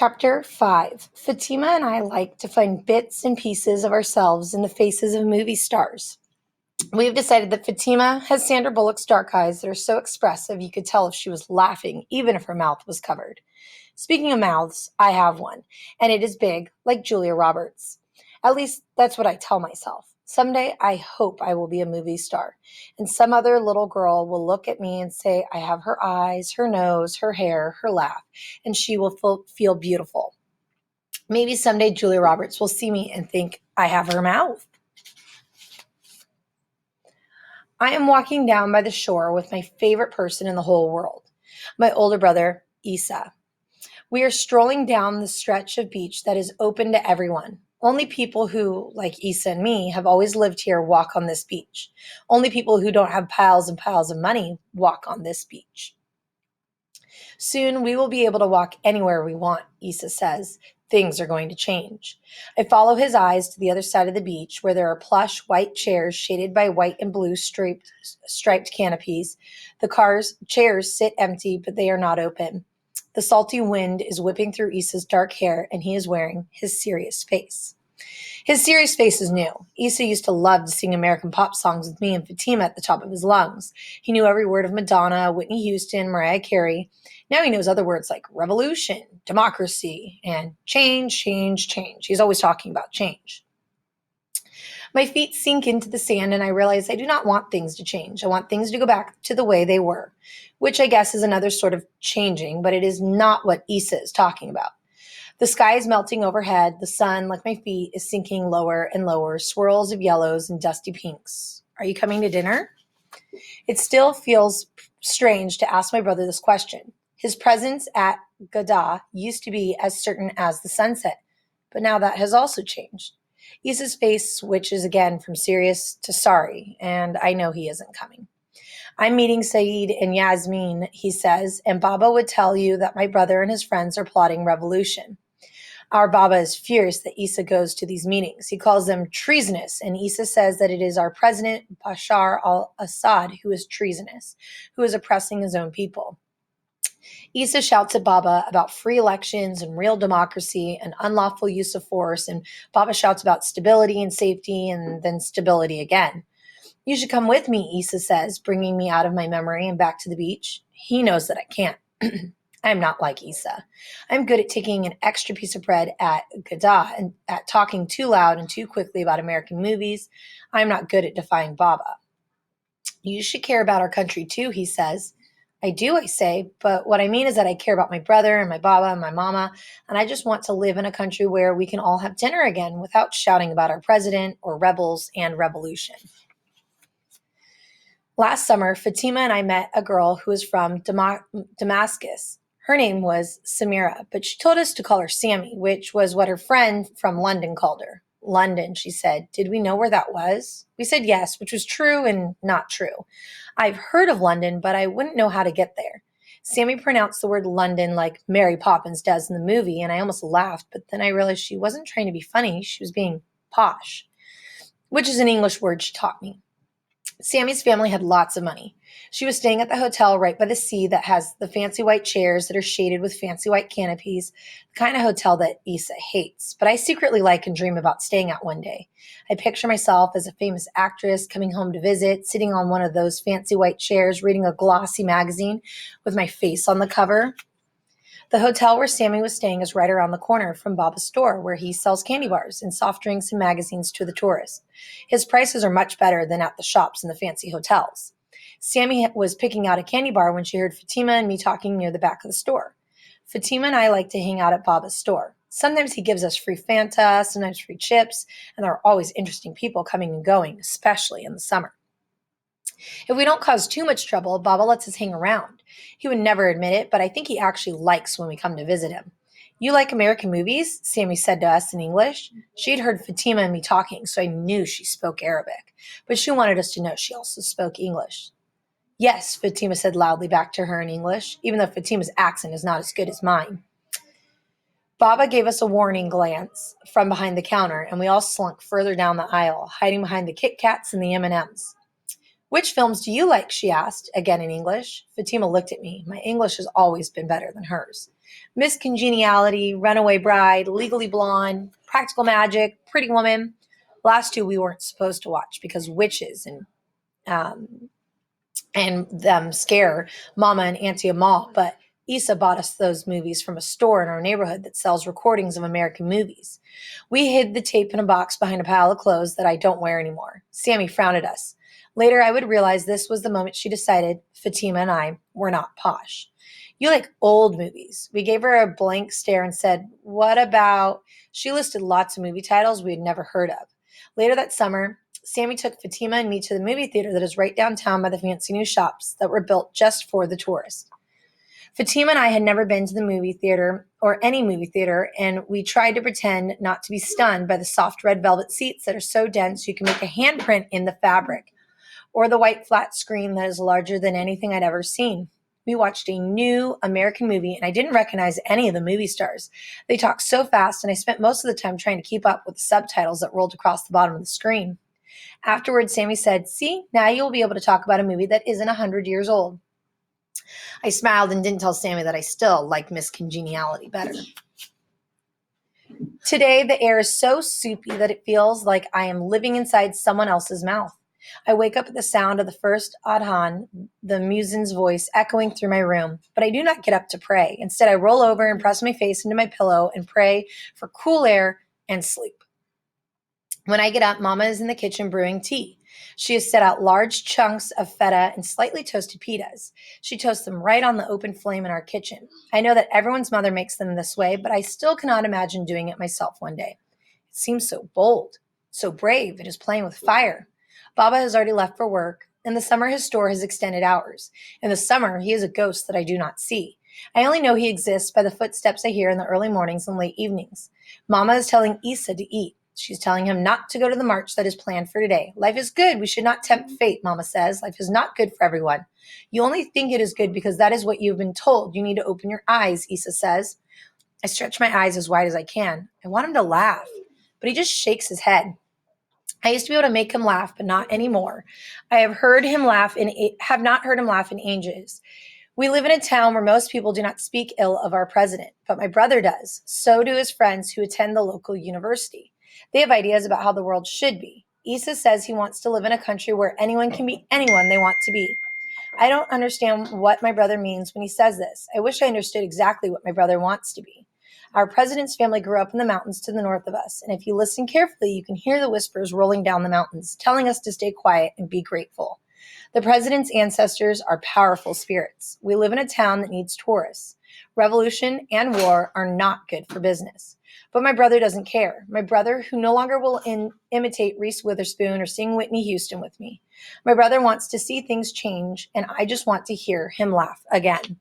Chapter 5. Fatima and I like to find bits and pieces of ourselves in the faces of movie stars. We've decided that Fatima has Sandra Bullock's dark eyes that are so expressive you could tell if she was laughing, even if her mouth was covered. Speaking of mouths, I have one, and it is big, like Julia Roberts. At least that's what I tell myself. Someday I hope I will be a movie star, and some other little girl will look at me and say, I have her eyes, her nose, her hair, her laugh, and she will feel beautiful. Maybe someday Julia Roberts will see me and think, I have her mouth. I am walking down by the shore with my favorite person in the whole world, my older brother, Isa. We are strolling down the stretch of beach that is open to everyone. Only people who, like Isa and me, have always lived here walk on this beach. Only people who don't have piles and piles of money walk on this beach. Soon we will be able to walk anywhere we want, Isa says. Things are going to change. I follow his eyes to the other side of the beach where there are plush white chairs shaded by white and blue striped canopies. The chairs sit empty, but they are not open. The salty wind is whipping through Issa's dark hair, and he is wearing his serious face. His serious face is new. Issa used to love to sing American pop songs with me and Fatima at the top of his lungs. He knew every word of Madonna, Whitney Houston, Mariah Carey. Now he knows other words like revolution, democracy, and change, change, change. He's always talking about change. My feet sink into the sand and I realize I do not want things to change. I want things to go back to the way they were, which I guess is another sort of changing, but it is not what Issa is talking about. The sky is melting overhead. The sun, like my feet, is sinking lower and lower, swirls of yellows and dusty pinks. Are you coming to dinner? It still feels strange to ask my brother this question. His presence at Gada used to be as certain as the sunset, but now that has also changed. Issa's face switches again from serious to sorry, and I know he isn't coming. I'm meeting Saeed and Yasmin, he says, and Baba would tell you that my brother and his friends are plotting revolution. Our Baba is furious that Issa goes to these meetings. He calls them treasonous, and Issa says that it is our president, Bashar al-Assad, who is treasonous, who is oppressing his own people. Issa shouts at Baba about free elections and real democracy and unlawful use of force, and Baba shouts about stability and safety and then stability again. You should come with me, Issa says, bringing me out of my memory and back to the beach. He knows that I can't. I am not like Issa. I'm good at taking an extra piece of bread at Gada and at talking too loud and too quickly about American movies. I'm not good at defying Baba. You should care about our country too, he says. I do, I say, but what I mean is that I care about my brother and my Baba and my mama, and I just want to live in a country where we can all have dinner again without shouting about our president or rebels and revolution. Last summer, Fatima and I met a girl who was from Damascus. Her name was Samira, but she told us to call her Sammy, which was what her friend from London called her. London, she said. Did we know where that was? We said yes, which was true and not true. I've heard of London, but I wouldn't know how to get there. Sammy pronounced the word London like Mary Poppins does in the movie, and I almost laughed, but then I realized she wasn't trying to be funny. She was being posh, which is an English word she taught me. Sammy's family had lots of money. She was staying at the hotel right by the sea that has the fancy white chairs that are shaded with fancy white canopies, the kind of hotel that Issa hates, but I secretly like and dream about staying at one day. I picture myself as a famous actress coming home to visit, sitting on one of those fancy white chairs, reading a glossy magazine with my face on the cover. The hotel where Sammy was staying is right around the corner from Baba's store, where he sells candy bars and soft drinks and magazines to the tourists. His prices are much better than at the shops in the fancy hotels. Sammy was picking out a candy bar when she heard Fatima and me talking near the back of the store. Fatima and I like to hang out at Baba's store. Sometimes he gives us free Fanta, sometimes free chips, and there are always interesting people coming and going, especially in the summer. If we don't cause too much trouble, Baba lets us hang around. He would never admit it, but I think he actually likes when we come to visit him. You like American movies? Sammy said to us in English. She'd heard Fatima and me talking, so I knew she spoke Arabic, but she wanted us to know she also spoke English. Yes, Fatima said loudly back to her in English, even though Fatima's accent is not as good as mine. Baba gave us a warning glance from behind the counter, and we all slunk further down the aisle, hiding behind the Kit Kats and the M&Ms. Which films do you like? She asked, again in English. Fatima looked at me. My English has always been better than hers. Miss Congeniality, Runaway Bride, Legally Blonde, Practical Magic, Pretty Woman. Last two we weren't supposed to watch because witches um, and them scare Mama and Auntie Amal, but Issa bought us those movies from a store in our neighborhood that sells recordings of American movies. We hid the tape in a box behind a pile of clothes that I don't wear anymore. Sammy frowned at us. Later, I would realize this was the moment she decided Fatima and I were not posh. You like old movies. We gave her a blank stare and said, "What about?" She listed lots of movie titles we had never heard of. Later that summer, Sammy took Fatima and me to the movie theater that is right downtown by the fancy new shops that were built just for the tourists. Fatima and I had never been to the movie theater or any movie theater, and we tried to pretend not to be stunned by the soft red velvet seats that are so dense you can make a handprint in the fabric, or the white flat screen that is larger than anything I'd ever seen. We watched a new American movie, and I didn't recognize any of the movie stars. They talked so fast, and I spent most of the time trying to keep up with the subtitles that rolled across the bottom of the screen. Afterwards, Sammy said, "See, now you'll be able to talk about a movie that isn't 100 years old." I smiled and didn't tell Sammy that I still like Miss Congeniality better. Today, the air is so soupy that it feels like I am living inside someone else's mouth. I wake up at the sound of the first adhan, the muezzin's voice echoing through my room, but I do not get up to pray. Instead, I roll over and press my face into my pillow and pray for cool air and sleep. When I get up, Mama is in the kitchen brewing tea. She has set out large chunks of feta and slightly toasted pitas. She toasts them right on the open flame in our kitchen. I know that everyone's mother makes them this way, but I still cannot imagine doing it myself one day. It seems so bold, so brave. It is playing with fire. Baba has already left for work. In the summer, his store has extended hours. In the summer, he is a ghost that I do not see. I only know he exists by the footsteps I hear in the early mornings and late evenings. Mama is telling Issa to eat. She's telling him not to go to the march that is planned for today. Life is good. We should not tempt fate, Mama says. Life is not good for everyone. You only think it is good because that is what you've been told. You need to open your eyes, Issa says. I stretch my eyes as wide as I can. I want him to laugh, but he just shakes his head. I used to be able to make him laugh, but not anymore. I have not heard him laugh in ages. We live in a town where most people do not speak ill of our president, but my brother does. So do his friends who attend the local university. They have ideas about how the world should be. Issa says he wants to live in a country where anyone can be anyone they want to be. I don't understand what my brother means when he says this. I wish I understood exactly what my brother wants to be. Our president's family grew up in the mountains to the north of us, and if you listen carefully, you can hear the whispers rolling down the mountains, telling us to stay quiet and be grateful. The president's ancestors are powerful spirits. We live in a town that needs tourists. Revolution and war are not good for business. But my brother doesn't care. My brother, who no longer will imitate Reese Witherspoon or sing Whitney Houston with me. My brother wants to see things change, and I just want to hear him laugh again.